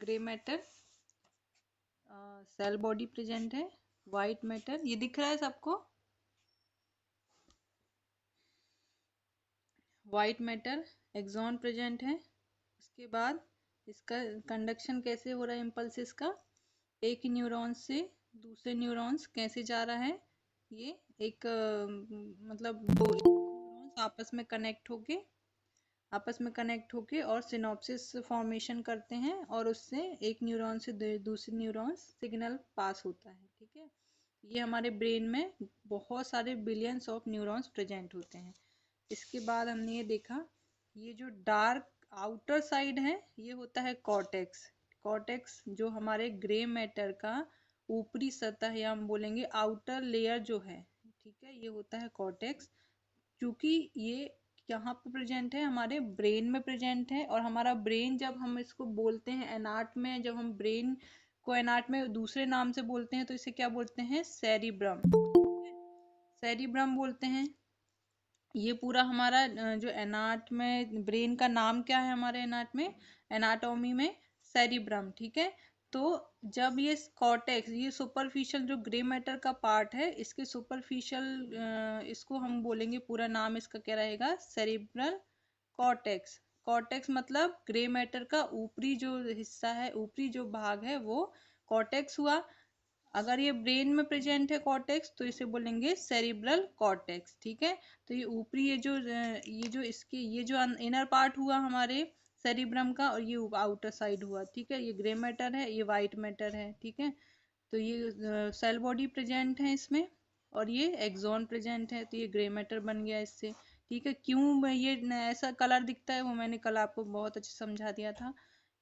Grey matter, cell body present है। White matter ये दिख रहा है सबको, वाइट मैटर एक्सॉन प्रेजेंट है। उसके बाद इसका कंडक्शन कैसे हो रहा है इम्पल्सिस का, एक न्यूरॉन से दूसरे न्यूरॉन्स कैसे जा रहा है, ये एक मतलब दो न्यूरॉन्स आपस में कनेक्ट होके और सिनॉप्सिस फॉर्मेशन करते हैं और उससे एक न्यूरॉन से दूसरे न्यूरॉन सिग्नल पास होता है। ठीक है, ये हमारे ब्रेन में बहुत सारे बिलियंस ऑफ न्यूरॉन्स प्रेजेंट होते हैं। इसके बाद हमने ये देखा, ये जो डार्क आउटर साइड है ये होता है कॉर्टेक्स। कॉर्टेक्स जो हमारे ग्रे मैटर का ऊपरी सतह या हम बोलेंगे आउटर लेयर जो है, ठीक है, ये होता है कॉर्टेक्स। क्योंकि ये यहाँ पे प्रेजेंट है, हमारे ब्रेन में प्रेजेंट है। और हमारा ब्रेन जब हम इसको बोलते हैं एनाट में, जब हम ब्रेन को एनाट में दूसरे नाम से बोलते हैं तो इसे क्या बोलते हैं, सेरिब्रम, सेरिब्रम बोलते हैं। ये पूरा हमारा जो एनाट में ब्रेन का नाम क्या है हमारे एनाट में, एनाटॉमी में सेरिब्रम। ठीक है, तो जब ये कॉर्टेक्स, ये सुपरफिशियल जो ग्रे मैटर का पार्ट है, इसके सुपरफिशियल इसको हम बोलेंगे, पूरा नाम इसका क्या रहेगा, सेरिब्रल कॉर्टेक्स। कॉर्टेक्स मतलब ग्रे मैटर का ऊपरी जो हिस्सा है, ऊपरी जो भाग है वो कॉर्टेक्स हुआ। अगर ये ब्रेन में प्रेजेंट है कॉर्टेक्स तो इसे बोलेंगे सेरिब्रल कॉर्टेक्स। ठीक है, तो ये ऊपरी ये जो इसके ये जो इनर पार्ट हुआ हमारे सेरिब्रम का, और ये आउटर साइड हुआ। ठीक है, ये ग्रे मैटर है, ये वाइट मैटर है। ठीक है, तो ये सेल बॉडी प्रेजेंट है इसमें, और ये एक्सॉन प्रेजेंट है, तो ये ग्रे मैटर बन गया इससे। ठीक है, क्यों ये ऐसा कलर दिखता है वो मैंने कल आपको बहुत अच्छे समझा दिया था।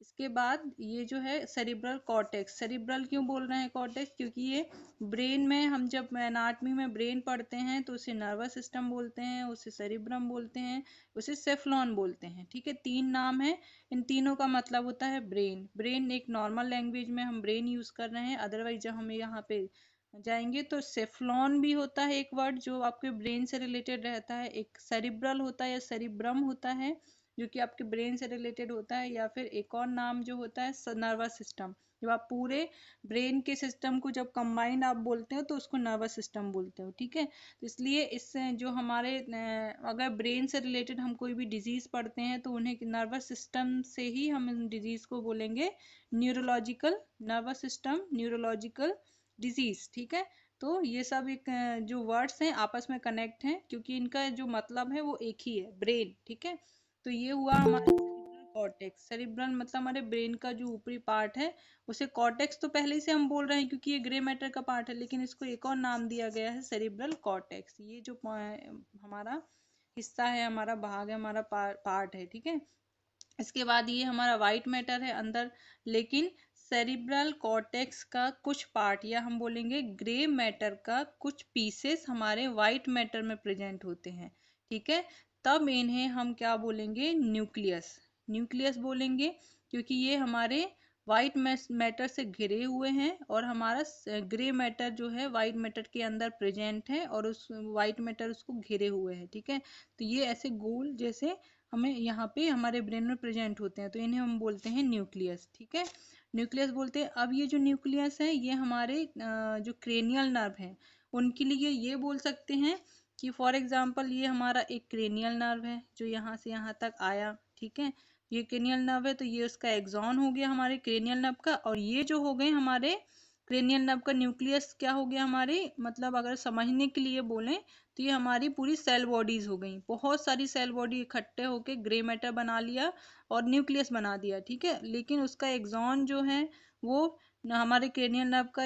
इसके बाद ये जो है सेरिब्रल कॉर्टेक्स, सेरिब्रल क्यों बोल रहे हैं कॉर्टेक्स, क्योंकि ये ब्रेन में, हम जब एनाटमी में ब्रेन पढ़ते हैं तो उसे नर्वस सिस्टम बोलते हैं, उसे सेरिब्रम बोलते हैं, उसे सेफ्लॉन बोलते हैं। ठीक है, तीन नाम है, इन तीनों का मतलब होता है ब्रेन। ब्रेन एक नॉर्मल लैंग्वेज में हम ब्रेन यूज कर रहे हैं, अदरवाइज जब हम यहाँ पे जाएंगे तो सेफ्लॉन भी होता है एक वर्ड जो आपके ब्रेन से रिलेटेड रहता है, एक सेरिब्रल होता है या सेरिब्रम होता है जो कि आपके ब्रेन से रिलेटेड होता है, या फिर एक और नाम जो होता है नर्वस सिस्टम। जब आप पूरे ब्रेन के सिस्टम को जब कंबाइंड आप बोलते हो तो उसको नर्वस सिस्टम बोलते हो। ठीक है, तो इसलिए इससे जो हमारे अगर ब्रेन से रिलेटेड हम कोई भी डिजीज पढ़ते हैं तो उन्हें नर्वस सिस्टम से ही हम इन डिजीज को बोलेंगे neurological, nervous system neurological disease. ठीक है, तो ये सब एक जो वर्ड्स हैं आपस में कनेक्ट हैं क्योंकि इनका जो मतलब है वो एक ही है, ब्रेन। ठीक है, तो ये हुआ हमारा सेरिब्रल कॉर्टेक्स। सेरिब्रल मतलब हमारे ब्रेन का जो ऊपरी पार्ट है, उसे कॉर्टेक्स तो पहले से हम बोल रहे हैं क्योंकि ये ग्रे मैटर का पार्ट है, लेकिन इसको एक और नाम दिया गया है सेरिब्रल कॉर्टेक्स। ये जो हमारा हिस्सा है, हमारा भाग है, हमारा पार्ट है। ठीक है, इसके बाद ये हमारा वाइट मैटर है अंदर, लेकिन सेरिब्रल कॉर्टेक्स का कुछ पार्ट या हम बोलेंगे ग्रे मैटर का कुछ पीसेस हमारे वाइट मैटर में प्रेजेंट होते हैं। ठीक है, तब इन्हें हम क्या बोलेंगे, न्यूक्लियस, न्यूक्लियस बोलेंगे, क्योंकि ये हमारे वाइट मैटर से घिरे हुए हैं और हमारा ग्रे मैटर जो है वाइट मैटर के अंदर प्रेजेंट है और उस वाइट मैटर उसको घिरे हुए है। ठीक है, तो ये ऐसे गोल जैसे हमें यहाँ पे हमारे ब्रेन में प्रेजेंट होते हैं, तो इन्हें हम बोलते हैं न्यूक्लियस। ठीक है, न्यूक्लियस बोलते हैं। अब ये जो न्यूक्लियस है ये हमारे जो क्रेनियल नर्व है उनके लिए ये बोल सकते हैं कि फॉर एग्जांपल ये हमारा एक क्रेनियल नर्व है जो यहाँ से यहाँ तक आया। ठीक है, ये क्रेनियल नर्व है तो ये उसका एक्सॉन हो गया हमारे क्रेनियल नर्व का, और ये जो हो गए हमारे क्रेनियल नर्व का न्यूक्लियस क्या हो गया हमारे, मतलब अगर समझने के लिए बोलें तो ये हमारी पूरी सेल बॉडीज हो गई, बहुत सारी सेल बॉडी इकट्ठे होके ग्रे मैटर बना लिया और न्यूक्लियस बना दिया। ठीक है, लेकिन उसका एक्सॉन जो है वो हमारे क्रेनियल नर्व का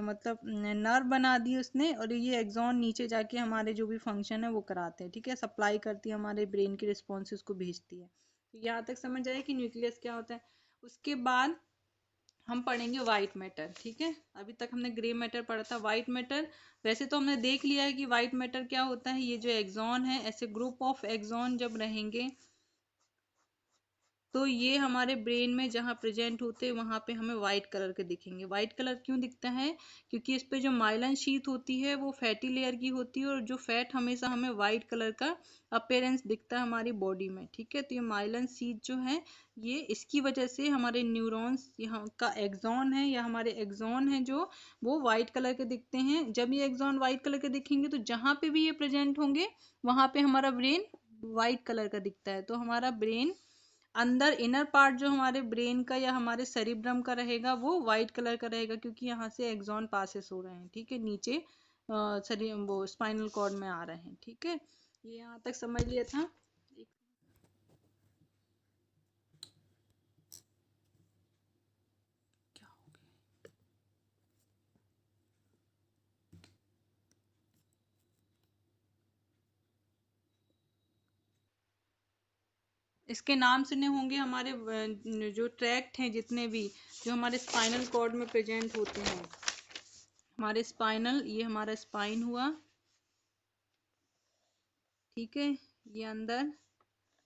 मतलब नर्व बना दी उसने, और ये एक्सॉन नीचे जाके हमारे जो भी फंक्शन है वो कराते हैं। ठीक है, सप्लाई करती है, हमारे ब्रेन के रिस्पॉन्सेज को भेजती है। तो यहाँ तक समझ आए कि न्यूक्लियस क्या होता है। उसके बाद हम पढ़ेंगे वाइट मैटर। ठीक है, अभी तक हमने ग्रे मैटर पढ़ा था। वाइट मैटर वैसे तो हमने देख लिया है कि वाइट मैटर क्या होता है। ये जो एक्सॉन है, ऐसे ग्रुप ऑफ एक्सॉन जब रहेंगे तो ये हमारे ब्रेन में जहाँ प्रेजेंट होते हैं वहाँ पे हमें वाइट कलर के दिखेंगे। वाइट कलर क्यों दिखता है? क्योंकि इस पे जो माइलिन शीथ होती है वो फैटी लेयर की होती है, और जो फैट हमेशा हमें वाइट कलर का अपीयरेंस दिखता है हमारी बॉडी में, ठीक है। तो ये माइलिन शीथ जो है ये इसकी वजह से हमारे न्यूरॉन्स यहाँ का एक्सॉन है या हमारे एक्सॉन है जो वो वाइट कलर के दिखते हैं। जब ये एक्सॉन वाइट कलर के दिखेंगे तो जहाँ पे भी ये प्रेजेंट होंगे वहाँ पे हमारा ब्रेन वाइट कलर का दिखता है। तो हमारा ब्रेन अंदर इनर पार्ट जो हमारे ब्रेन का या हमारे सेरिब्रम का रहेगा वो वाइट कलर का रहेगा, क्योंकि यहाँ से एक्सॉन पासेस हो रहे हैं, ठीक है। नीचे वो स्पाइनल कॉर्ड में आ रहे हैं, ठीक है। ये यहाँ तक समझ लिया था। इसके नाम सुने होंगे हमारे जो ट्रैक्ट हैं जितने भी, जो हमारे स्पाइनल कॉर्ड में प्रेजेंट होते हैं। हमारे स्पाइनल, ये हमारा स्पाइन हुआ, ठीक है। ये अंदर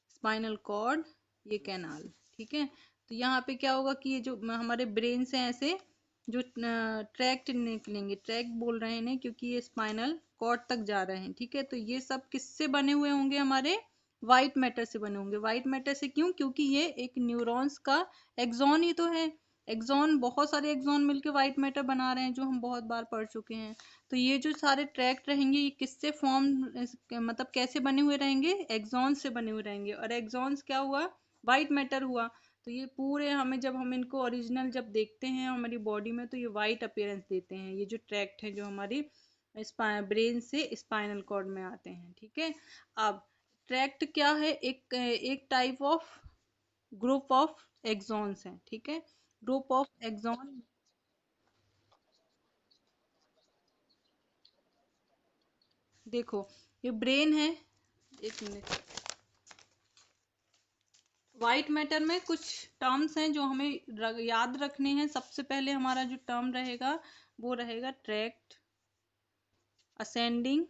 स्पाइनल कॉर्ड, ये कैनाल, ठीक है। तो यहाँ पे क्या होगा कि ये जो हमारे ब्रेन से ऐसे जो ट्रैक्ट निकलेंगे, ट्रैक्ट बोल रहे हैं इन्हें क्योंकि ये स्पाइनल कॉर्ड तक जा रहे हैं, ठीक है। तो ये सब किससे बने हुए होंगे? हमारे वाइट मैटर से बने होंगे। वाइट मैटर से क्यों? क्योंकि ये एक न्यूरॉन्स का एक्सॉन ही तो है। एक्सॉन, बहुत सारे एक्सॉन मिलके वाइट मैटर बना रहे हैं, जो हम बहुत बार पढ़ चुके हैं। तो ये जो सारे ट्रैक्ट रहेंगे ये किससे फॉर्म, मतलब कैसे बने हुए रहेंगे? एक्सॉन्स से बने हुए रहेंगे। और एक्सॉन्स क्या हुआ? वाइट मैटर हुआ। तो ये पूरे हमें, जब हम इनको ओरिजिनल जब देखते हैं हमारी बॉडी में, तो ये वाइट अपीयरेंस देते हैं, ये जो ट्रैक्ट है जो हमारी ब्रेन से स्पाइनल कॉर्ड में आते हैं, ठीक है। अब ट्रैक्ट क्या है? एक एक type of group of axons है, ठीक है। Group of axon. देखो, ये ब्रेन है, एक मिनट। वाइट मैटर में कुछ टर्म्स हैं जो हमें याद रखने हैं। सबसे पहले हमारा जो टर्म रहेगा वो रहेगा ट्रैक्ट, असेंडिंग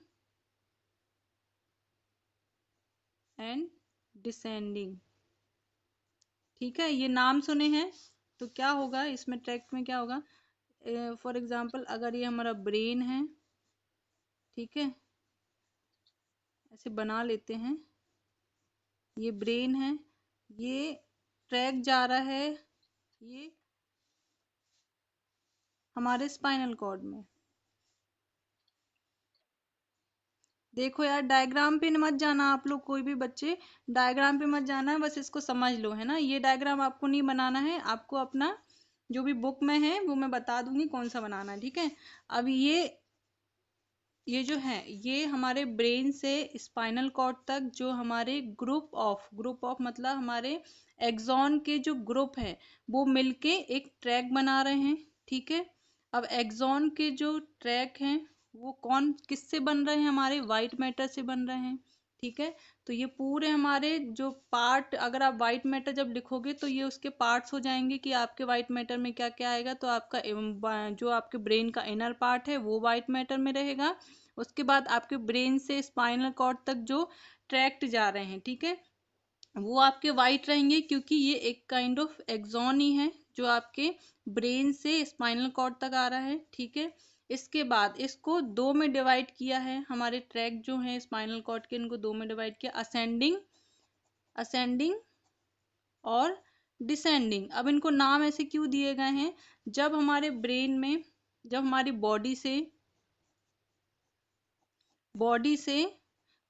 एंड डिसेंडिंग, ठीक है। ये नाम सुने हैं। तो क्या होगा इसमें, ट्रैक्ट में क्या होगा? फॉर एग्जाम्पल अगर ये हमारा ब्रेन है, ठीक है, ऐसे बना लेते हैं, ये ब्रेन है, ये ट्रैक जा रहा है ये हमारे स्पाइनल कॉर्ड में। देखो यार, डायग्राम पे मत जाना आप लोग, कोई भी बच्चे डायग्राम पे मत जाना है, बस इसको समझ लो, है ना। ये डायग्राम आपको नहीं बनाना है, आपको अपना जो भी बुक में है वो मैं बता दूंगी कौन सा बनाना है, ठीक है। अब ये जो है ये हमारे ब्रेन से स्पाइनल कॉर्ड तक जो हमारे ग्रुप ऑफ मतलब हमारे एक्सॉन के जो ग्रुप है वो मिलके एक ट्रैक बना रहे हैं, ठीक है। अब एक्सॉन के जो ट्रैक हैं वो कौन किससे बन रहे हैं? हमारे वाइट मैटर से बन रहे हैं, ठीक है। तो ये पूरे हमारे जो पार्ट, अगर आप वाइट मैटर जब लिखोगे तो ये उसके पार्ट्स हो जाएंगे कि आपके वाइट मैटर में क्या क्या आएगा। तो आपका जो आपके ब्रेन का इनर पार्ट है वो वाइट मैटर में रहेगा। उसके बाद आपके ब्रेन से स्पाइनल कॉर्ड तक जो ट्रैक्ट जा रहे हैं, ठीक है, वो आपके वाइट रहेंगे, क्योंकि ये एक काइंड ऑफ एक्सॉन ही है जो आपके ब्रेन से स्पाइनल कॉर्ड तक आ रहा है, ठीक है। इसके बाद इसको दो में डिवाइड किया है, हमारे ट्रैक जो है स्पाइनल कॉर्ड के, इनको दो में डिवाइड किया, असेंडिंग असेंडिंग और डिसेंडिंग। अब इनको नाम ऐसे क्यों दिए गए हैं? जब हमारे ब्रेन में, जब हमारी बॉडी से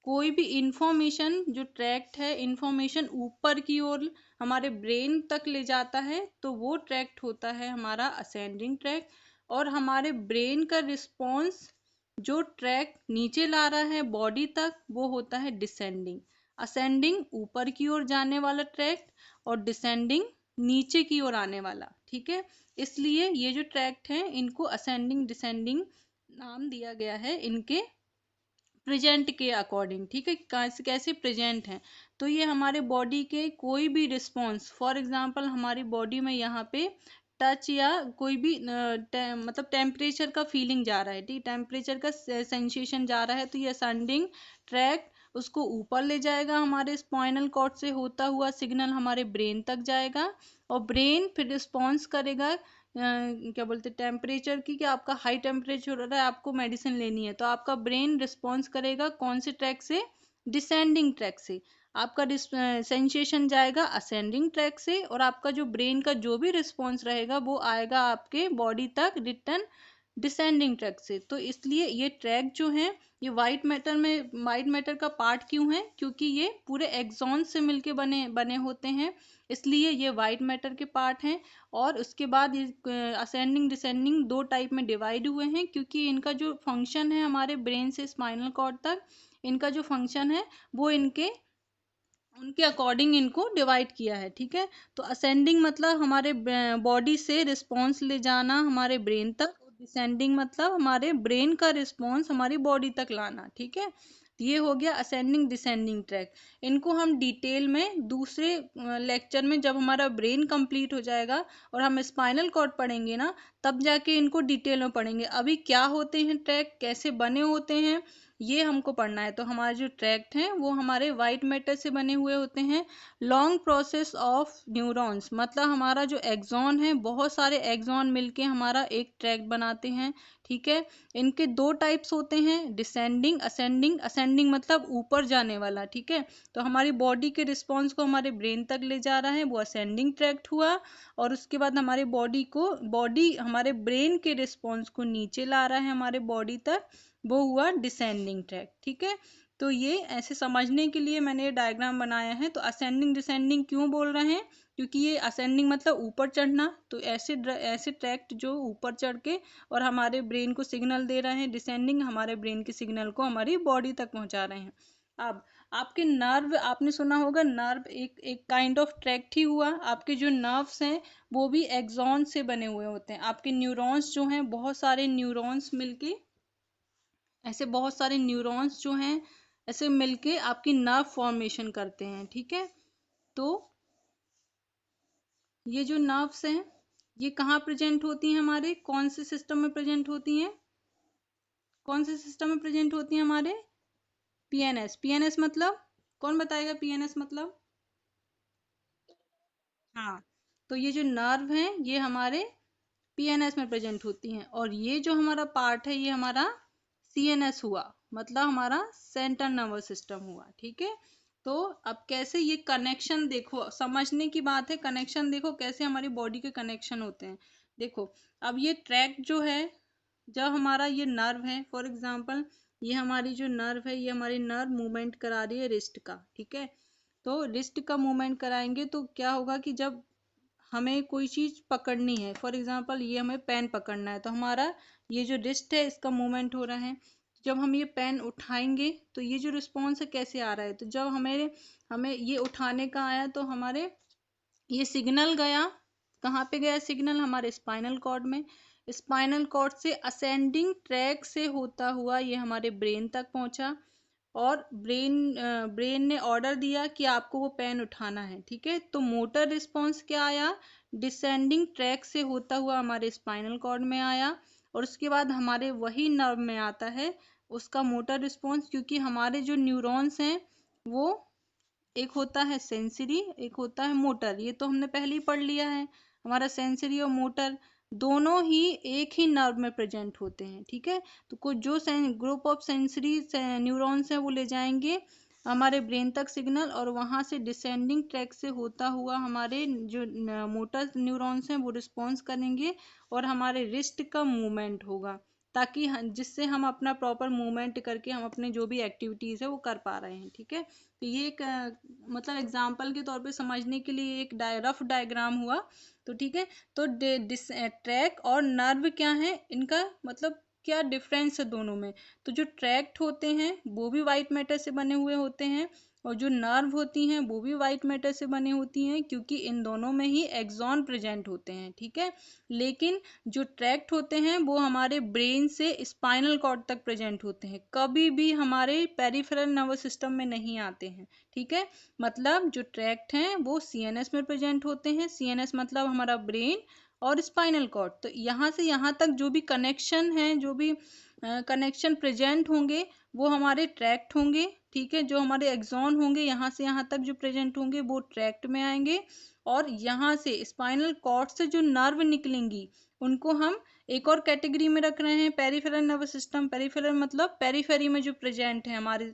कोई भी इंफॉर्मेशन जो ट्रैक्ट है, इंफॉर्मेशन ऊपर की ओर हमारे ब्रेन तक ले जाता है तो वो ट्रैक्ट होता है हमारा असेंडिंग ट्रैक। और हमारे ब्रेन का रिस्पॉन्स जो ट्रैक नीचे ला रहा है बॉडी तक वो होता है डिसेंडिंग। असेंडिंग ऊपर की ओर जाने वाला ट्रैक्ट और डिसेंडिंग नीचे की ओर आने वाला, ठीक है। इसलिए ये जो ट्रैक्ट है इनको असेंडिंग डिसेंडिंग नाम दिया गया है इनके प्रेजेंट के अकॉर्डिंग, ठीक है। कैसे कैसे प्रेजेंट हैं? तो ये हमारे बॉडी के कोई भी रिस्पॉन्स, फॉर एग्जांपल हमारी बॉडी में यहाँ पे टच या कोई भी मतलब टेम्परेचर का फीलिंग जा रहा है, ठीक, टेम्परेचर का सेंसेशन जा रहा है, तो ये असेंडिंग ट्रैक उसको ऊपर ले जाएगा, हमारे स्पाइनल कॉर्ड से होता हुआ सिग्नल हमारे ब्रेन तक जाएगा और ब्रेन फिर रिस्पॉन्स करेगा क्या बोलते टेम्परेचर की, कि आपका हाई टेम्परेचर हो रहा है, आपको मेडिसिन लेनी है, तो आपका ब्रेन रिस्पॉन्स करेगा कौन से ट्रैक से, डिसेंडिंग ट्रैक से। आपका सेंसेशन जाएगा असेंडिंग ट्रैक से और आपका जो ब्रेन का जो भी रिस्पॉन्स रहेगा वो आएगा आपके बॉडी तक रिटर्न डिसेंडिंग ट्रैक से। तो इसलिए ये ट्रैक जो है ये वाइट मैटर का पार्ट क्यों है, क्योंकि ये पूरे एक्सॉन से मिलके बने बने होते हैं, इसलिए ये वाइट मैटर के पार्ट हैं। और उसके बाद ये असेंडिंग डिसेंडिंग दो टाइप में डिवाइड हुए हैं, क्योंकि इनका जो फंक्शन है हमारे ब्रेन से स्पाइनल कॉर्ड तक, इनका जो फंक्शन है वो उनके अकॉर्डिंग इनको डिवाइड किया है। ठीक है, तो असेंडिंग मतलब हमारे बॉडी से रिस्पॉन्स ले जाना हमारे ब्रेन तक, और डिसेंडिंग मतलब हमारे ब्रेन का रिस्पॉन्स हमारी बॉडी तक लाना। ठीक है, तो ये हो गया असेंडिंग डिसेंडिंग ट्रैक। इनको हम डिटेल में दूसरे लेक्चर में, जब हमारा ब्रेन कंप्लीट हो जाएगा और हम स्पाइनल कॉर्ड पढ़ेंगे ना, तब जाके इनको डिटेल में पढ़ेंगे। अभी क्या होते हैं ट्रैक, कैसे बने होते हैं, ये हमको पढ़ना है। तो हमारे जो ट्रैक्ट हैं वो हमारे वाइट मैटर से बने हुए होते हैं। लॉन्ग प्रोसेस ऑफ न्यूरॉन्स मतलब हमारा जो एक्सॉन है, बहुत सारे एक्सॉन मिलके हमारा एक ट्रैक्ट बनाते हैं। ठीक है, इनके दो टाइप्स होते हैं, डिसेंडिंग असेंडिंग। असेंडिंग मतलब ऊपर जाने वाला। ठीक है, तो हमारी बॉडी के रिस्पॉन्स को हमारे ब्रेन तक ले जा रहा है, वो असेंडिंग ट्रैक्ट हुआ। और उसके बाद हमारे बॉडी हमारे ब्रेन के रिस्पॉन्स को नीचे ला रहा है हमारे बॉडी तक, वो हुआ डिसेंडिंग ट्रैक। ठीक है, तो ये ऐसे समझने के लिए मैंने ये डायग्राम बनाया है। तो असेंडिंग डिसेंडिंग क्यों बोल रहे हैं, क्योंकि ये असेंडिंग मतलब ऊपर चढ़ना, तो ऐसे ट्रैक्ट जो ऊपर चढ़ के और हमारे ब्रेन को सिग्नल दे रहे हैं, डिसेंडिंग हमारे ब्रेन के सिग्नल को हमारी बॉडी तक पहुंचा रहे हैं। अब आपके नर्व, आपने सुना होगा नर्व एक एक काइंड ऑफ ट्रैक्ट ही हुआ। आपके जो नर्व्स हैं वो भी एक्सॉन से बने हुए होते हैं। आपके न्यूरॉन्स जो हैं, बहुत सारे न्यूरॉन्स मिलके, ऐसे बहुत सारे न्यूरॉन्स जो हैं ऐसे मिलके आपकी नर्व फॉर्मेशन करते हैं। ठीक है, तो ये जो नर्व्स हैं ये कहाँ प्रेजेंट होती हैं, हमारे कौन से सिस्टम में प्रेजेंट होती हैं, कौन से सिस्टम में प्रेजेंट होती हैं, हमारे पीएनएस। पीएनएस मतलब कौन बताएगा, पीएनएस मतलब? हाँ, तो ये जो नर्व हैं ये हमारे पीएनएस में प्रेजेंट होती हैं। और ये जो हमारा पार्ट है ये हमारा सीएनएस हुआ, मतलब हमारा सेंट्रल नर्वस सिस्टम हुआ। ठीक है, तो अब कैसे ये कनेक्शन देखो, समझने की बात है, कनेक्शन देखो कैसे हमारी बॉडी के कनेक्शन होते हैं। देखो, अब ये ट्रैक जो है, जब हमारा ये नर्व है, फॉर एग्जांपल ये हमारी जो नर्व है ये हमारी नर्व मूवमेंट करा रही है रिस्ट का। ठीक है, तो रिस्ट का मूवमेंट कराएंगे तो क्या होगा कि जब हमें कोई चीज पकड़नी है, फॉर एग्जांपल ये हमें पेन पकड़ना है, तो हमारा ये जो रिस्ट है इसका मूवमेंट हो रहा है। जब हम ये पेन उठाएंगे तो ये जो रिस्पॉन्स है कैसे आ रहा है, तो जब हमें हमें ये उठाने का आया तो हमारे ये सिग्नल गया, कहाँ पे गया सिग्नल, हमारे स्पाइनल कॉर्ड में। स्पाइनल कॉर्ड से असेंडिंग ट्रैक से होता हुआ ये हमारे ब्रेन तक पहुंचा और ब्रेन ने ऑर्डर दिया कि आपको वो पेन उठाना है। ठीक है, तो मोटर रिस्पॉन्स क्या आया, डिसेंडिंग ट्रैक से होता हुआ हमारे स्पाइनल कॉर्ड में आया। और उसके बाद हमारे वही नर्व में आता है उसका मोटर रिस्पॉन्स, क्योंकि हमारे जो न्यूरॉन्स हैं वो एक होता है सेंसरी, एक होता है मोटर, ये तो हमने पहले ही पढ़ लिया है। हमारा सेंसरी और मोटर दोनों ही एक ही नर्व में प्रेजेंट होते हैं। ठीक है, तो कुछ जो ग्रुप ऑफ सेंसरी न्यूरॉन्स हैं वो ले जाएंगे हमारे ब्रेन तक सिग्नल, और वहां से डिसेंडिंग ट्रैक से होता हुआ हमारे जो मोटर न्यूरॉन्स हैं वो रिस्पॉन्स करेंगे और हमारे रिस्ट का मूवमेंट होगा, ताकि जिससे हम अपना प्रॉपर मूवमेंट करके हम अपने जो भी एक्टिविटीज है वो कर पा रहे हैं। ठीक है, तो ये एक मतलब एग्जाम्पल के तौर पे समझने के लिए एक रफ डायग्राम हुआ। तो ठीक है, तो ट्रैक और नर्व क्या है, इनका मतलब क्या डिफरेंस है दोनों में। तो जो ट्रैक्ट होते हैं वो भी वाइट मैटर से बने हुए होते हैं, और जो नर्व होती हैं वो भी वाइट मैटर से बनी होती हैं, क्योंकि इन दोनों में ही एक्सॉन प्रेजेंट होते हैं। ठीक है, लेकिन जो ट्रैक्ट होते हैं वो हमारे ब्रेन से स्पाइनल कॉर्ड तक प्रेजेंट होते हैं, कभी भी हमारे पेरिफेरल नर्वस सिस्टम में नहीं आते हैं। ठीक है, मतलब जो ट्रैक्ट हैं वो सीएनएस में प्रेजेंट होते हैं। सीएनएस मतलब हमारा ब्रेन और स्पाइनल कॉर्ड। तो यहाँ से यहाँ तक जो भी कनेक्शन है, जो भी कनेक्शन प्रेजेंट होंगे वो हमारे ट्रैक्ट होंगे। ठीक है, जो हमारे एक्सॉन होंगे यहाँ से यहाँ तक जो प्रेजेंट होंगे वो ट्रैक्ट में आएंगे, और यहाँ से स्पाइनल कॉर्ड से जो नर्व निकलेंगी उनको हम एक और कैटेगरी में रख रहे हैं, पेरिफेरल नर्वस सिस्टम। पेरिफेरल मतलब पेरीफेरी में जो प्रेजेंट है हमारे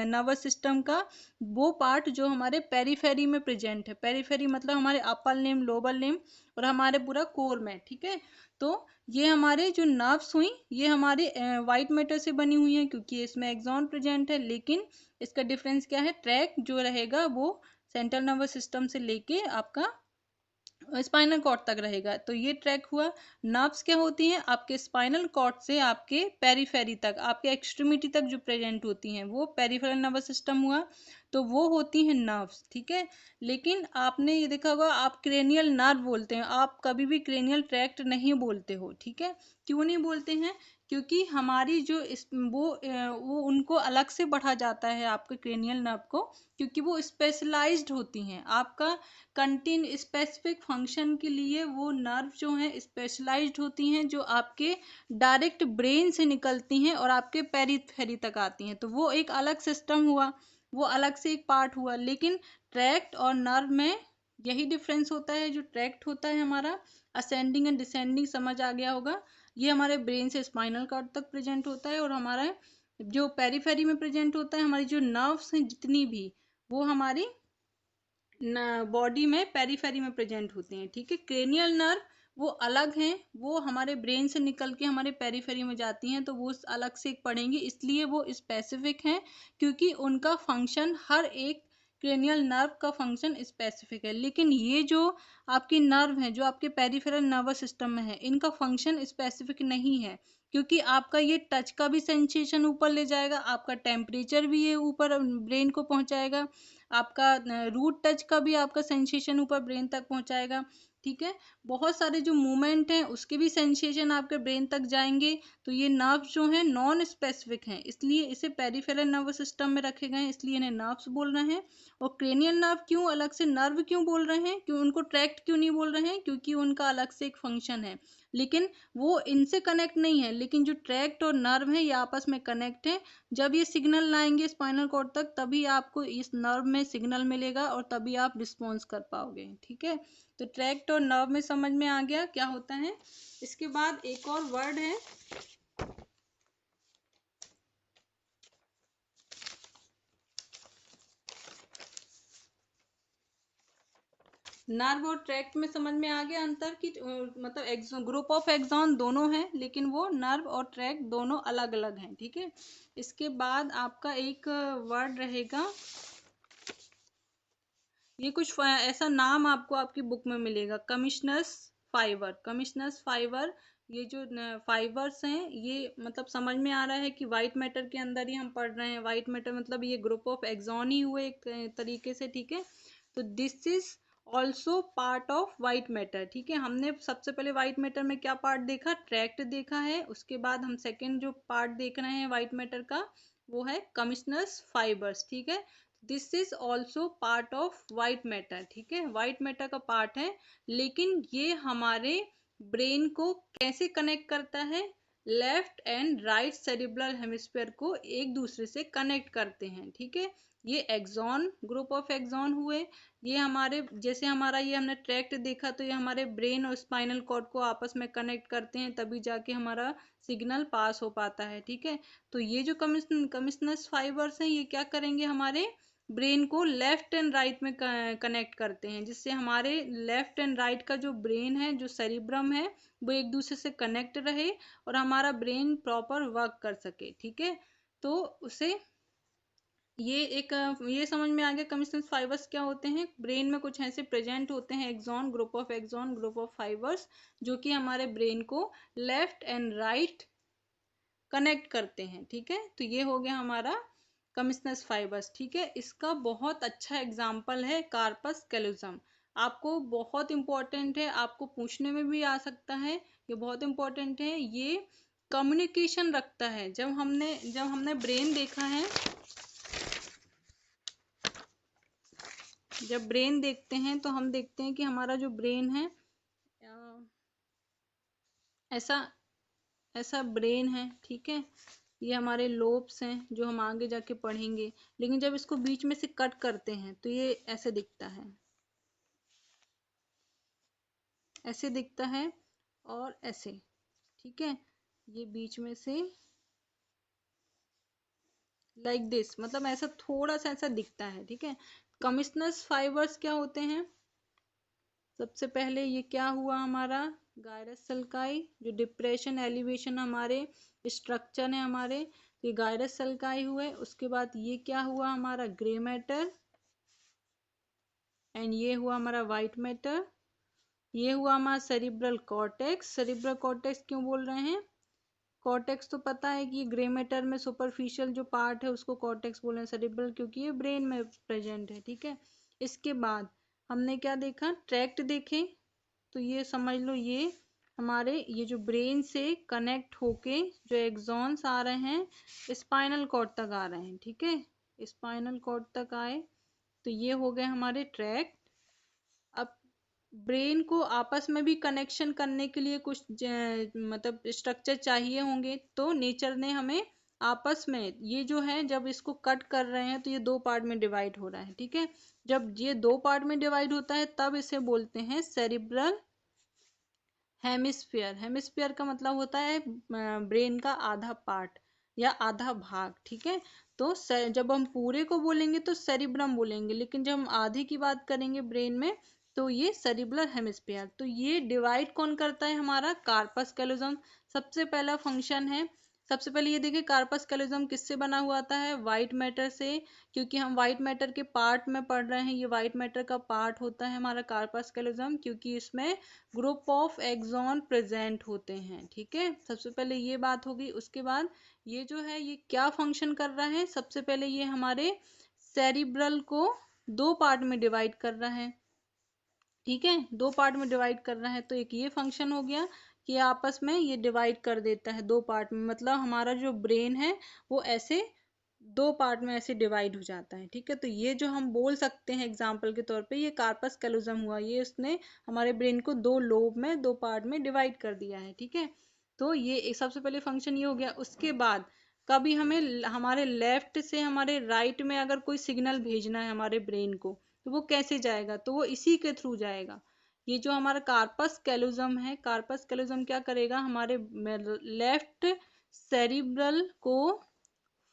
नर्वस सिस्टम का, वो पार्ट जो हमारे पेरीफेरी में प्रेजेंट है। पेरीफेरी मतलब हमारे अपर लिम्ब, लोअर लिम्ब और हमारे पूरा कोर में, ठीक है। तो ये हमारे जो नर्व्स हुई ये हमारे वाइट मैटर से बनी हुई है, क्योंकि इसमें एक्सॉन प्रेजेंट है, लेकिन इसका डिफरेंस क्या है, ट्रैक जो रहेगा वो सेंट्रल नर्वस सिस्टम से लेके आपका स्पाइनल कॉर्ड तक रहेगा। तो ये ट्रैक हुआ। नर्व्स क्या होती हैं, आपके स्पाइनल कॉर्ड से आपके पेरीफेरी तक, आपके एक्सट्रीमिटी तक जो प्रेजेंट होती हैं वो पेरिफेरल नर्वस सिस्टम हुआ। तो वो होती हैं नर्व्स, ठीक है। लेकिन आपने ये देखा होगा, आप क्रेनियल नर्व बोलते हैं, आप कभी भी क्रेनियल ट्रैक्ट नहीं बोलते हो, ठीक है। क्यों नहीं बोलते हैं, क्योंकि हमारी जो वो उनको अलग से पढ़ा जाता है आपके क्रेनियल नर्व को, क्योंकि वो स्पेशलाइज्ड होती हैं। आपका कंटिन स्पेसिफिक फंक्शन के लिए वो नर्व जो हैं स्पेशलाइज्ड होती हैं, जो आपके डायरेक्ट ब्रेन से निकलती हैं और आपके पेरीफेरी तक आती हैं। तो वो एक अलग सिस्टम हुआ, वो अलग से एक पार्ट हुआ। लेकिन ट्रैक्ट और नर्व में यही डिफरेंस होता है। जो ट्रैक्ट होता है हमारा असेंडिंग एंड डिसेंडिंग, समझ आ गया होगा, ये हमारे ब्रेन से स्पाइनल कॉर्ड तक प्रेजेंट होता है। और हमारा जो पेरीफेरी में प्रेजेंट होता है, हमारी जो नर्व्स हैं जितनी भी, वो हमारी बॉडी में पेरीफेरी में प्रेजेंट होते हैं, ठीक है। क्रेनियल नर्व वो अलग हैं, वो हमारे ब्रेन से निकल के हमारे पेरीफेरी में जाती हैं, तो वो अलग से पढ़ेंगे, इसलिए वो स्पेसिफिक हैं, क्योंकि उनका फंक्शन, हर एक क्रेनियल नर्व का फंक्शन स्पेसिफिक है। लेकिन ये जो आपकी नर्व है जो आपके पेरीफेरल नर्वस सिस्टम में है, इनका फंक्शन स्पेसिफिक नहीं है, क्योंकि आपका ये टच का भी सेंसेशन ऊपर ले जाएगा, आपका टेम्परेचर भी ये ऊपर ब्रेन को पहुंचाएगा, आपका रूट टच का भी आपका सेंसेशन ऊपर ब्रेन तक पहुंचाएगा, ठीक है। बहुत सारे जो मूवमेंट हैं उसके भी सेंसेशन आपके ब्रेन तक जाएंगे। तो ये नर्व्स जो हैं नॉन स्पेसिफिक हैं, इसलिए इसे पेरिफेरल नर्वस सिस्टम में रखे गए हैं, इसलिए इन्हें नर्व्स बोल रहे हैं। और क्रेनियल नर्व क्यों अलग से नर्व क्यों बोल रहे हैं, क्यों उनको ट्रैक्ट क्यों नहीं बोल रहे हैं, क्योंकि उनका अलग से एक फंक्शन है, लेकिन वो इनसे कनेक्ट नहीं है। लेकिन जो ट्रैक्ट और नर्व है ये आपस में कनेक्ट है। जब ये सिग्नल लाएंगे स्पाइनल कॉर्ड तक, तभी आपको इस नर्व में सिग्नल मिलेगा और तभी आप रिस्पॉन्स कर पाओगे, ठीक है। तो ट्रैक्ट और नर्व में समझ में आ गया क्या होता है। इसके बाद एक और वर्ड है, नर्व और ट्रैक्ट में समझ में आ गया अंतर की, मतलब ग्रुप ऑफ एक्सॉन दोनों हैं, लेकिन वो नर्व और ट्रैक्ट दोनों अलग अलग हैं, ठीक है। इसके बाद आपका एक वर्ड रहेगा, ये कुछ ऐसा नाम आपको आपकी बुक में मिलेगा, कमिश्नर्स फाइबर। कमिश्नर्स फाइबर, ये जो फाइबर्स हैं, ये मतलब समझ में आ रहा है कि वाइट मैटर के अंदर ही हम पढ़ रहे हैं। वाइट मैटर मतलब ये ग्रुप ऑफ एक्सॉन ही हुए एक तरीके से, ठीक है। तो this is also part of white matter, ठीक है। हमने सबसे पहले वाइट मैटर में क्या पार्ट देखा, ट्रैक्ट देखा है। उसके बाद हम सेकेंड जो पार्ट देख रहे हैं वाइट मैटर का, वो है कमिश्नर्स फाइबर्स, ठीक है। This is also part of white matter, ठीक है, वाइट मैटर का पार्ट है। लेकिन ये हमारे ब्रेन को कैसे कनेक्ट करता है, left and right cerebral hemisphere को एक दूसरे से कनेक्ट करते हैं, ठीक है। ये एक्सॉन, ग्रुप ऑफ एक्सॉन हुए। ये हमारे, जैसे हमारा ये हमने ट्रैक्ट देखा, तो ये हमारे ब्रेन और स्पाइनल कॉर्ड को आपस में कनेक्ट करते हैं, तभी जाके हमारा सिग्नल पास हो पाता है, ठीक है। तो ये जो कमिश्नस फाइबर्स हैं, ये क्या करेंगे, हमारे ब्रेन को लेफ्ट एंड राइट में कनेक्ट करते हैं, जिससे हमारे लेफ्ट एंड राइट का जो ब्रेन है, जो सेरिब्रम है, वो एक दूसरे से कनेक्ट रहे और हमारा ब्रेन प्रॉपर वर्क कर सके, ठीक है। तो उसे ये समझ में आ गया कमिश्नर फाइबर्स क्या होते हैं। ब्रेन में कुछ ऐसे प्रेजेंट होते हैं एक्सॉन, ग्रुप ऑफ फाइबर्स, जो कि हमारे ब्रेन को लेफ्ट एंड राइट कनेक्ट करते हैं, ठीक है। तो ये हो गया हमारा कमिश्नस फाइबर्स, ठीक है। इसका बहुत अच्छा एग्जाम्पल है कार्पस कैलोसम। आपको बहुत इंपॉर्टेंट है, आपको पूछने में भी आ सकता है, ये बहुत इंपॉर्टेंट है। ये कम्युनिकेशन रखता है। जब हमने ब्रेन देखा है, जब ब्रेन देखते हैं तो हम देखते हैं कि हमारा जो ब्रेन है, ऐसा ऐसा ब्रेन है, ठीक है। ये हमारे लोब्स हैं जो हम आगे जाके पढ़ेंगे। लेकिन जब इसको बीच में से कट करते हैं तो ये ऐसे दिखता है, ऐसे दिखता है और ऐसे, ठीक है। ये बीच में से लाइक दिस, मतलब ऐसा थोड़ा सा ऐसा दिखता है, ठीक है। कमिश्नस फाइबर्स क्या होते हैं? सबसे पहले ये क्या हुआ हमारा गायरस सल्काई, जो डिप्रेशन एलिवेशन हमारे स्ट्रक्चर है हमारे, ये गायरस सल्काई हुए। उसके बाद ये क्या हुआ हमारा ग्रे मैटर, एंड ये हुआ हमारा वाइट मैटर। ये हुआ हमारा सेरिब्रल कॉर्टेक्स। सेरिब्रल कॉर्टेक्स क्यों बोल रहे हैं? कॉर्टेक्स तो पता है कि ग्रे मैटर में सुपरफिशियल जो पार्ट है उसको कॉर्टेक्स बोल रहे हैं, सेरिब्रल क्योंकि ये ब्रेन में प्रेजेंट है, ठीक है। इसके बाद हमने क्या देखा, ट्रैक्ट देखे। तो ये समझ लो ये हमारे ये जो ब्रेन से कनेक्ट होके जो एक्सॉन्स आ रहे हैं स्पाइनल कॉर्ड तक आ रहे हैं, ठीक है। स्पाइनल कॉर्ड तक आए तो ये हो गए हमारे ट्रैक्ट। अब ब्रेन को आपस में भी कनेक्शन करने के लिए कुछ मतलब स्ट्रक्चर चाहिए होंगे, तो नेचर ने हमें आपस में ये जो है जब इसको कट कर रहे हैं तो ये दो पार्ट में डिवाइड हो रहा है, ठीक है। जब ये दो पार्ट में डिवाइड होता है तब इसे बोलते हैं सेरिब्रल हेमिस्फीयर। हेमिस्फीयर का मतलब होता है ब्रेन का आधा पार्ट या आधा भाग, ठीक है। तो जब हम पूरे को बोलेंगे तो सेरिब्रम बोलेंगे, लेकिन जब हम आधे की बात करेंगे ब्रेन में तो ये सेरिब्रल हेमिस्फीयर। तो ये डिवाइड कौन करता है? हमारा कार्पस कैलोजम सबसे पहला फंक्शन है। सबसे पहले ये देखिए कार्पस कैलोजम किससे बना हुआ आता है? व्हाइट मैटर से, क्योंकि हम व्हाइट मैटर के पार्ट में पढ़ रहे हैं। ये व्हाइट मैटर का पार्ट होता है हमारा कार्पस कैलोजम, क्योंकि इसमें ग्रुप ऑफ एक्सॉन प्रेजेंट होते हैं, ठीक है। सबसे पहले ये बात होगी। उसके बाद ये जो है ये क्या फंक्शन कर रहा है? सबसे पहले ये हमारे सेरिब्रल को दो पार्ट में डिवाइड कर रहा है, ठीक है। दो पार्ट में डिवाइड कर रहा है तो एक ये फंक्शन हो गया कि आपस में ये डिवाइड कर देता है दो पार्ट में, मतलब हमारा जो ब्रेन है वो ऐसे दो पार्ट में ऐसे डिवाइड हो जाता है, ठीक है। तो ये जो हम बोल सकते हैं एग्जाम्पल के तौर पे, ये कार्पस कैलोजम हुआ, ये उसने हमारे ब्रेन को दो लोब में दो पार्ट में डिवाइड कर दिया है, ठीक है। तो ये एक सबसे पहले फंक्शन ये हो गया। उसके बाद कभी हमें हमारे लेफ्ट से हमारे राइट में अगर कोई सिग्नल भेजना है हमारे ब्रेन को, तो वो कैसे जाएगा? तो वो इसी के थ्रू जाएगा। ये जो हमारा कार्पस कैलोजम है, कार्पस कैलोजम क्या करेगा? हमारे लेफ्ट सेरिब्रल को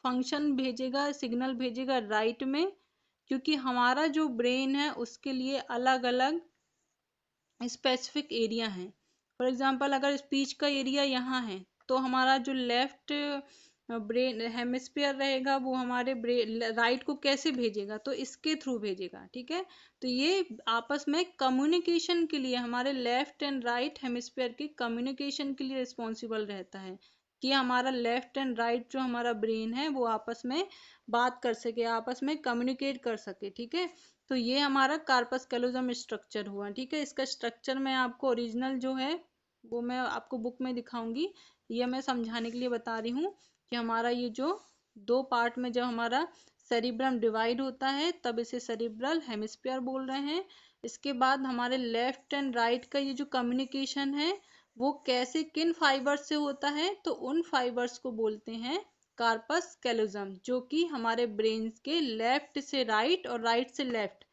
फंक्शन भेजेगा, सिग्नल भेजेगा राइट में, क्योंकि हमारा जो ब्रेन है उसके लिए अलग अलग स्पेसिफिक एरिया है। फॉर एग्जांपल अगर स्पीच का एरिया यहाँ है तो हमारा जो लेफ्ट ब्रेन हेमिस्फीयर रहेगा वो हमारे ब्रेन राइट को कैसे भेजेगा? तो इसके थ्रू भेजेगा, ठीक है। तो ये आपस में कम्युनिकेशन के लिए हमारे लेफ्ट एंड राइट हेमिस्फीयर के कम्युनिकेशन के लिए रिस्पॉन्सिबल रहता है, कि हमारा लेफ्ट एंड राइट जो हमारा ब्रेन है वो आपस में बात कर सके, आपस में कम्युनिकेट कर सके, ठीक है। तो ये हमारा कार्पस कैलोजम स्ट्रक्चर हुआ, ठीक है। इसका स्ट्रक्चर मैं आपको ओरिजिनल जो है वो मैं आपको बुक में दिखाऊंगी। ये मैं समझाने के लिए बता रही हूँ कि हमारा ये जो दो पार्ट में जब हमारा सेरिब्रम डिवाइड होता है तब इसे सेरिब्रल हेमिस्फीयर बोल रहे हैं। इसके बाद हमारे लेफ्ट एंड राइट का ये जो कम्युनिकेशन है वो कैसे किन फाइबर्स से होता है? तो उन फाइबर्स को बोलते हैं कार्पस कैलोजम, जो कि हमारे ब्रेन के लेफ्ट से राइट और राइट से लेफ्ट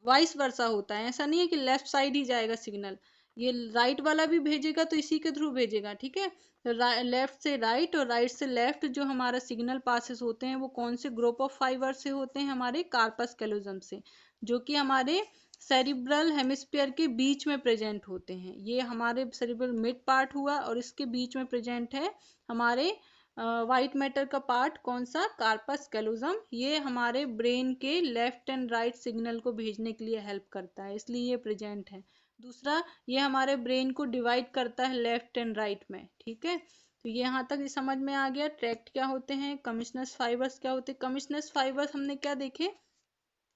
वाइस वर्सा होता है। ऐसा नहीं है कि लेफ्ट साइड ही जाएगा सिग्नल, ये राइट वाला भी भेजेगा तो इसी के थ्रू भेजेगा, ठीक है। तो लेफ्ट से राइट और राइट से लेफ्ट जो हमारा सिग्नल पासेस होते हैं वो कौन से ग्रुप ऑफ फाइबर से होते हैं? हमारे कार्पस कैलोजम से, जो कि हमारे सेरिब्रल हेमिस्फीयर के बीच में प्रेजेंट होते हैं। ये हमारे सेरिब्रल मिड पार्ट हुआ और इसके बीच में प्रेजेंट है हमारे व्हाइट मैटर का पार्ट, कौन सा? Corpus callosum. ये हमारे ब्रेन के लेफ्ट एंड राइट सिग्नल को भेजने के लिए हेल्प करता है, इसलिए ये प्रेजेंट है। दूसरा, ये हमारे ब्रेन को डिवाइड करता है लेफ्ट एंड राइट में, ठीक है। तो ये यहाँ तक समझ में आ गया। ट्रैक्ट क्या होते हैं, कमिश्नस फाइबर्स क्या होते हैं। कमिश्नस फाइबर्स हमने क्या देखे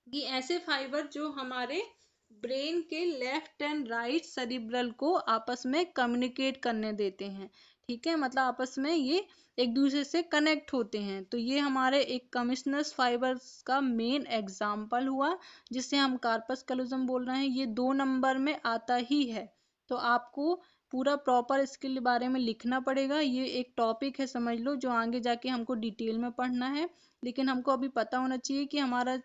कि ऐसे फाइबर जो हमारे ब्रेन के लेफ्ट एंड राइट सेरिब्रल को आपस में कम्युनिकेट करने देते हैं, ठीक है। मतलब आपस में ये एक दूसरे से कनेक्ट होते हैं। तो ये हमारे एक कमिश्नस फाइबर्स का मेन एग्जाम्पल हुआ जिसे हम कार्पस कैलोजम बोल रहे हैं। ये 2 नंबर में आता ही है। तो आपको पूरा प्रॉपर इसके बारे में लिखना पड़ेगा। ये एक टॉपिक है समझ लो, जो आगे जाके हमको डिटेल में पढ़ना है, लेकिन हमको अभी पता होना चाहिए कि हमारा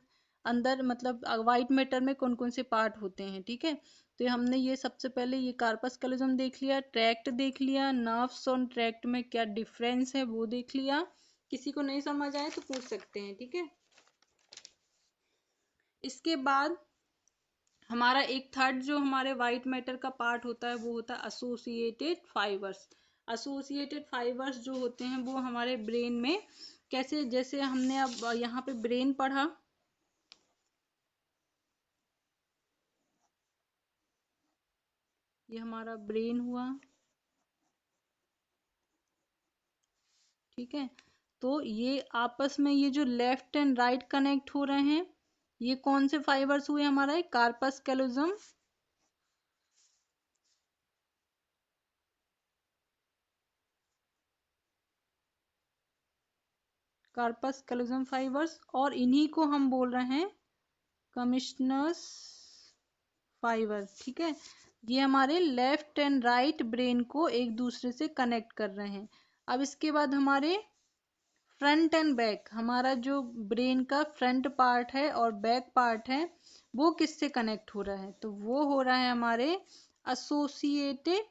अंदर मतलब व्हाइट मैटर में कौन कौन से पार्ट होते हैं। ठीक है, तो हमने ये सबसे पहले ये कार्पस कैलोजम देख लिया, ट्रैक्ट देख लिया, नर्व्स और ट्रैक्ट में क्या डिफरेंस है वो देख लिया। किसी को नहीं समझ आए तो पूछ सकते हैं। ठीक है, इसके बाद हमारा एक थर्ड जो हमारे व्हाइट मैटर का पार्ट होता है वो होता है एसोसिएटेड फाइबर्स। एसोसिएटेड फाइबर्स जो होते हैं वो हमारे ब्रेन में कैसे, जैसे हमने अब यहाँ पे ब्रेन पढ़ा, ये हमारा ब्रेन हुआ। ठीक है, तो ये आपस में ये जो लेफ्ट एंड राइट कनेक्ट हो रहे हैं, ये कौन से फाइबर्स हुए हमारा, corpus callosum, corpus callosum fibres, और इन्हीं को हम बोल रहे हैं कमिश्नस फाइबर। ठीक है, ये हमारे लेफ्ट एंड राइट ब्रेन को एक दूसरे से कनेक्ट कर रहे हैं। अब इसके बाद हमारे फ्रंट एंड बैक, हमारा जो ब्रेन का फ्रंट पार्ट है और बैक पार्ट है वो किससे कनेक्ट हो रहा है, तो वो हो रहा है हमारे एसोसिएटेड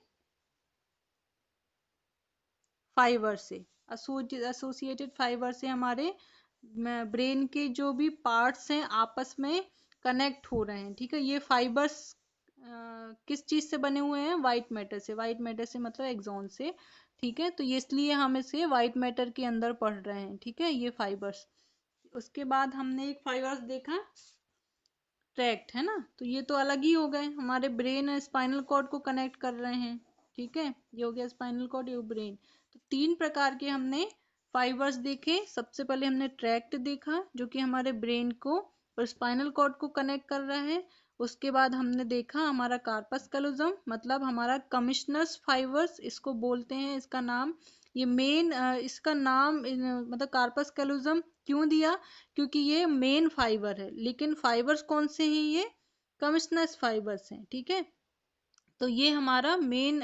फाइबर से। एसोसिएटेड फाइबर से हमारे ब्रेन के जो भी पार्ट्स हैं आपस में कनेक्ट हो रहे हैं। ठीक है, ये फाइबर्स किस चीज से बने हुए हैं, व्हाइट मैटर से। व्हाइट मैटर से मतलब एक्सॉन से। ठीक है, तो ये इसलिए हम इसे व्हाइट मैटर के अंदर पढ़ रहे हैं। ठीक है, ये फाइबर्स। उसके बाद हमने एक फाइबर्स देखा ट्रैक्ट, है ना, तो ये तो अलग ही हो गए, हमारे ब्रेन और स्पाइनल कॉर्ड को कनेक्ट कर रहे हैं। ठीक है, ये हो गया स्पाइनल कॉर्ड, ये ब्रेन। तो तीन प्रकार के हमने फाइबर्स देखे। सबसे पहले हमने ट्रैक्ट देखा जो कि हमारे ब्रेन को और स्पाइनल कॉर्ड को कनेक्ट कर रहा है। उसके बाद हमने देखा हमारा कार्पस कैलोजम, मतलब हमारा कमिश्नस फाइबर्स इसको बोलते हैं, इसका नाम, ये मेन इसका नाम मतलब कार्पस कैलोजम क्यों दिया, क्योंकि ये मेन फाइबर है, लेकिन फाइबर्स कौन से हैं, ये कमिश्नस फाइबर्स हैं। ठीक है, तो ये हमारा मेन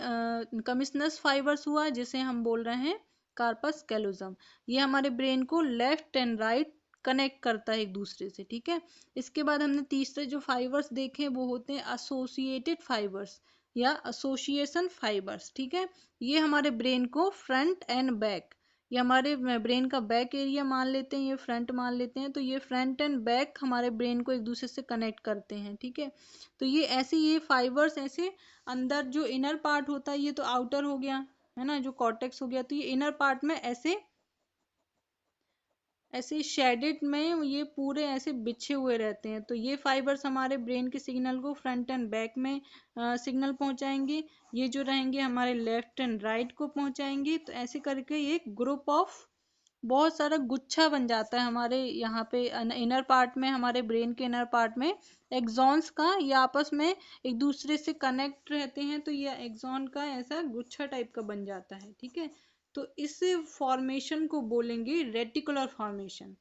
कमिश्नस फाइबर्स हुआ जिसे हम बोल रहे हैं कार्पस कैलोजम। ये हमारे ब्रेन को लेफ्ट एंड राइट कनेक्ट करता है एक दूसरे से। ठीक है, इसके बाद हमने तीसरे जो फाइबर्स देखे वो होते हैं एसोसिएटेड फाइबर्स या एसोसिएशन फाइबर्स। ठीक है, ये हमारे ब्रेन को फ्रंट एंड बैक, ये हमारे ब्रेन का बैक एरिया मान लेते हैं, ये फ्रंट मान लेते हैं, तो ये फ्रंट एंड बैक हमारे ब्रेन को एक दूसरे से कनेक्ट करते हैं। ठीक है, तो ये ऐसे, ये फाइबर्स ऐसे अंदर जो इनर पार्ट होता है, ये तो आउटर हो गया है ना, जो कॉर्टेक्स हो गया, तो ये इनर पार्ट में ऐसे ऐसे शेडेड में ये पूरे ऐसे बिछे हुए रहते हैं। तो ये फाइबर्स हमारे ब्रेन के सिग्नल को फ्रंट एंड बैक में सिग्नल पहुंचाएंगे, ये जो रहेंगे हमारे लेफ्ट एंड राइट को पहुंचाएंगे। तो ऐसे करके ये ग्रुप ऑफ बहुत सारा गुच्छा बन जाता है हमारे यहाँ पे इनर पार्ट में, हमारे ब्रेन के इनर पार्ट में एक्सॉन्स का, ये आपस में एक दूसरे से कनेक्ट रहते हैं, तो ये एक्सॉन का ऐसा गुच्छा टाइप का बन जाता है। ठीक है, तो इस फॉर्मेशन को बोलेंगे रेटिकुलर फॉर्मेशन।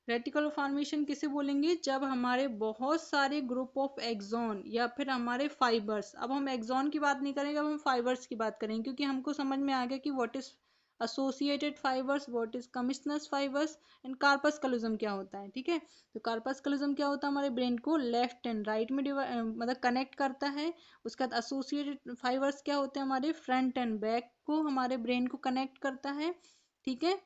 रेटिकुलर फॉर्मेशन किसे बोलेंगे, जब हमारे बहुत सारे ग्रुप ऑफ एक्सॉन या फिर हमारे फाइबर्स, अब हम एक्सॉन की बात नहीं करेंगे, अब हम फाइबर्स की बात करेंगे, क्योंकि हमको समझ में आ गया कि what is associated fibres, what is commissural fibres and corpus callosum क्या होता है। ठीक है, तो कार्पस कैलोजम क्या होता है, हमारे ब्रेन को लेफ्ट एंड राइट में मतलब कनेक्ट करता है। उसके बाद एसोसिएटेड फाइबर्स क्या होते हैं, हमारे फ्रंट एंड बैक को हमारे ब्रेन को कनेक्ट करता है। ठीक है,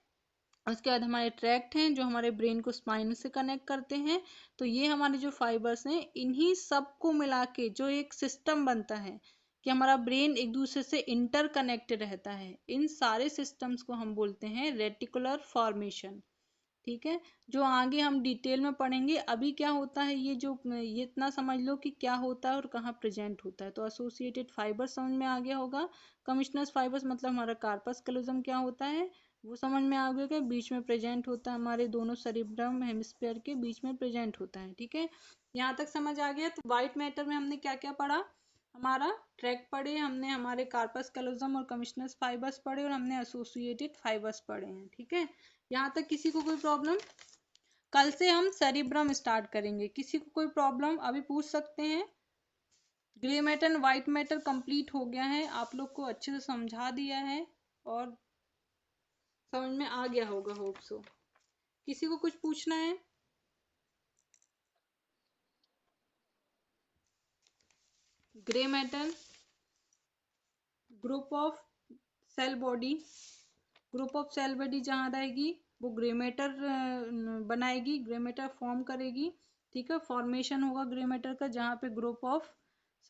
उसके बाद हमारे ट्रैक्ट हैं जो हमारे ब्रेन को स्पाइन से कनेक्ट करते हैं। तो ये हमारे जो फाइबर्स हैं, इन्हीं सबको मिला के जो एक सिस्टम बनता है कि हमारा ब्रेन एक दूसरे से इंटर कनेक्टेड रहता है, इन सारे सिस्टम्स को हम बोलते हैं रेटिकुलर फॉर्मेशन। ठीक है, जो आगे हम डिटेल में पढ़ेंगे, अभी क्या होता है, ये इतना समझ लो कि क्या होता है और कहाँ प्रेजेंट होता है। तो एसोसिएटेड फाइबर समझ में आ गया होगा, कमिश्नस फाइबर्स मतलब हमारा कार्पस कैलोजम क्या होता है वो समझ में आ गया, बीच में प्रेजेंट होता है, हमारे दोनों सेरिब्रम हेमिस्फीयर के बीच में प्रेजेंट होता है। ठीक है, यहाँ तक समझ आ गया। तो व्हाइट मैटर में हमने क्या क्या पढ़ा, हमारा ट्रैक पढ़े हमने, हमारे कार्पस कैलोजम और कमिश्नस फाइबर्स पढ़े, और हमने एसोसिएटेड फाइबर्स पढ़े हैं। ठीक है, यहाँ तक किसी को कोई प्रॉब्लम, कल से हम सेरिब्रम स्टार्ट करेंगे, किसी को कोई प्रॉब्लम अभी पूछ सकते हैं, grey matter white matter complete हो गया है, आप लोग को अच्छे से समझा दिया है और समझ में आ गया होगा, होप सो। किसी को कुछ पूछना है? Grey matter group of cell body, group of cell body जहाँ रहेगी वो ग्रे मैटर बनाएगी, ग्रे मैटर फॉर्म करेगी, ठीक है। फॉर्मेशन होगा ग्रे मैटर का जहाँ पे ग्रुप ऑफ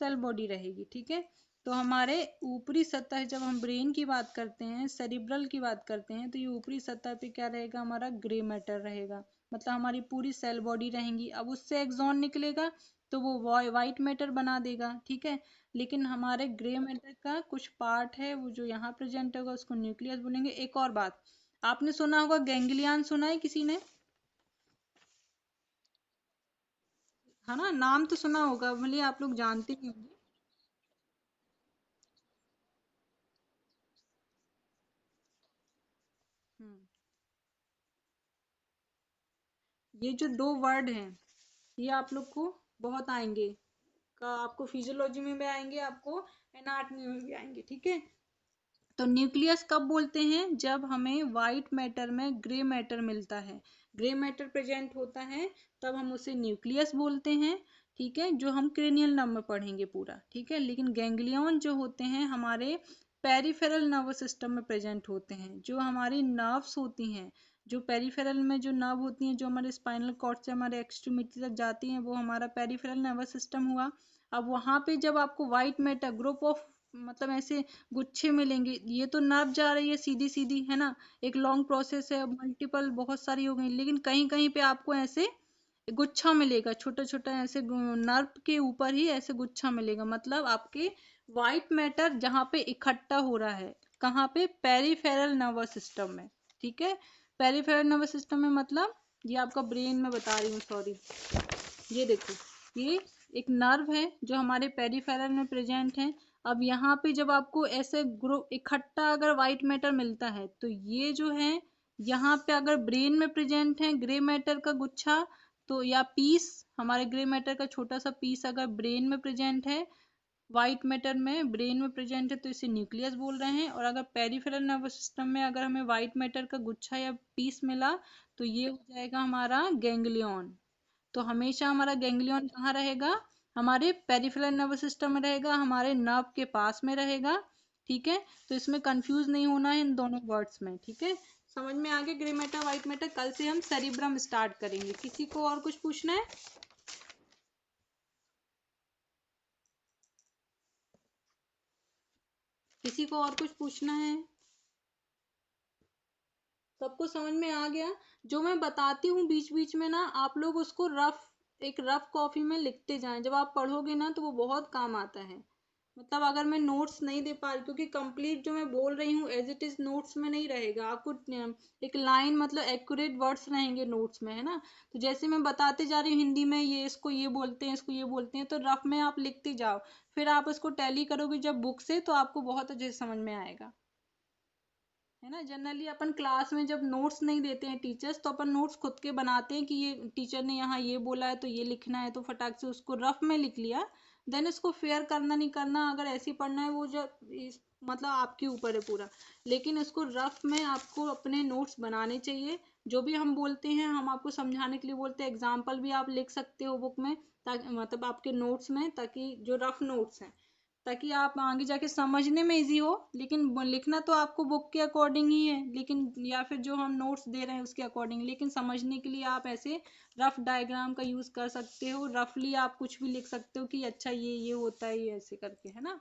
सेल बॉडी रहेगी, ठीक है। तो हमारे ऊपरी सतह, जब हम ब्रेन की बात करते हैं, सेरिब्रल की बात करते हैं, तो ये ऊपरी सतह पे क्या रहेगा, हमारा ग्रे मैटर रहेगा। मतलब हमारी पूरी सेल बॉडी रहेंगी। अब उससे एक्सॉन निकलेगा तो वो वाइट मैटर बना देगा, ठीक है। लेकिन हमारे ग्रे मैटर का कुछ पार्ट है वो जो यहाँ प्रेजेंट होगा उसको न्यूक्लियस बोलेंगे। एक और बात, आपने सुना होगा गैंग्लियन, सुना है किसी ने? है ना, नाम तो सुना होगा, भले आप लोग जानते ही होंगे। हम्म, ये जो दो वर्ड हैं ये आप लोग को बहुत आएंगे, का आपको फिजियोलॉजी में भी आएंगे, आपको एनाटॉमी में भी आएंगे, ठीक है। तो न्यूक्लियस कब बोलते हैं, जब हमें व्हाइट मैटर में ग्रे मैटर मिलता है, ग्रे मैटर प्रेजेंट होता है, तब हम उसे न्यूक्लियस बोलते हैं, ठीक है। जो हम क्रेनियल नर्व में पढ़ेंगे पूरा, ठीक है। लेकिन गैंग्लियन जो होते हैं हमारे पेरिफेरल नर्वस सिस्टम में प्रेजेंट होते हैं। जो हमारी नर्व्स होती हैं, जो पेरिफेरल में जो नर्व होती हैं, जो हमारे स्पाइनल कॉर्ड से हमारे एक्सट्रीमिटी तक जाती हैं, वो हमारा पेरिफेरल नर्वस सिस्टम हुआ। अब वहां पे जब आपको व्हाइट मैटर ग्रुप ऑफ, मतलब ऐसे गुच्छे मिलेंगे, ये तो नर्व जा रही है सीधी सीधी, है ना, एक लॉन्ग प्रोसेस है, मल्टीपल बहुत सारी हो गई, लेकिन कहीं कहीं पे आपको ऐसे गुच्छा मिलेगा, छोटा छोटा ऐसे नर्व के ऊपर ही ऐसे गुच्छा मिलेगा। मतलब आपके व्हाइट मैटर जहाँ पे इकट्ठा हो रहा है, कहाँ पे, पेरिफेरल नर्वस सिस्टम में, ठीक है। पेरिफेरल नर्वस सिस्टम में मतलब ये आपका ब्रेन में बता रही हूँ, सॉरी। ये देखो, ये एक नर्व है जो हमारे पेरिफेरल में प्रेजेंट है। अब यहाँ पे जब आपको ऐसे ग्रुप इकट्ठा अगर व्हाइट मैटर मिलता है तो ये जो है, यहाँ पे अगर ब्रेन में प्रेजेंट है ग्रे मैटर का गुच्छा, तो या पीस, हमारे ग्रे मैटर का छोटा सा पीस अगर ब्रेन में प्रेजेंट है, व्हाइट मैटर में ब्रेन में प्रेजेंट है, तो इसे न्यूक्लियस बोल रहे हैं। और अगर पेरिफेरल नर्वस सिस्टम में अगर हमें व्हाइट मैटर का गुच्छा या पीस मिला, तो ये हो जाएगा हमारा गैंग्लियन। तो हमेशा हमारा गैंग्लियन कहाँ रहेगा, हमारे पेरिफेरल नर्वस सिस्टम में रहेगा, हमारे नर्व के पास में रहेगा, ठीक है। तो इसमें कंफ्यूज नहीं होना है इन दोनों वर्ड्स में, ठीक है। समझ में आ गया ग्रे मैटर व्हाइट मैटर। कल से हम सेरिब्रम स्टार्ट करेंगे। किसी को और कुछ पूछना है? किसी को और कुछ पूछना है? सबको समझ में आ गया? जो मैं बताती हूँ बीच बीच में ना, आप लोग उसको एक रफ कॉपी में लिखते जाएं, जब आप पढ़ोगे ना तो वो बहुत काम आता है। मतलब अगर मैं नोट्स नहीं दे पा रही, क्योंकि कंप्लीट जो मैं बोल रही हूँ एज इट इज नोट्स में नहीं रहेगा, आपको एक लाइन मतलब एक्यूरेट वर्ड्स रहेंगे नोट्स में, है ना। तो जैसे मैं बताते जा रही हूँ हिंदी में, ये इसको ये बोलते हैं, इसको ये बोलते हैं, तो रफ में आप लिखते जाओ। फिर आप इसको टैली करोगे जब बुक से, तो आपको बहुत अच्छे से समझ में आएगा, है ना। जनरली अपन क्लास में जब नोट्स नहीं देते हैं टीचर्स, तो अपन नोट्स खुद के बनाते हैं कि ये टीचर ने यहाँ ये बोला है तो ये लिखना है, तो फटाक से उसको रफ में लिख लिया। देन इसको फेयर करना नहीं करना, अगर ऐसे ही पढ़ना है वो जो मतलब आपके ऊपर है पूरा। लेकिन इसको रफ में आपको अपने नोट्स बनाने चाहिए। जो भी हम बोलते हैं हम आपको समझाने के लिए बोलते हैं, एग्जाम्पल भी आप लिख सकते हो बुक में, ताकि मतलब आपके नोट्स में, ताकि जो रफ नोट्स हैं, ताकि आप आगे जाके समझने में इजी हो। लेकिन लिखना तो आपको बुक के अकॉर्डिंग ही है, लेकिन या फिर जो हम नोट्स दे रहे हैं उसके अकॉर्डिंग, लेकिन समझने के लिए आप ऐसे रफ डायग्राम का यूज कर सकते हो, रफली आप कुछ भी लिख सकते हो कि अच्छा ये होता है, ये ऐसे करके, है ना।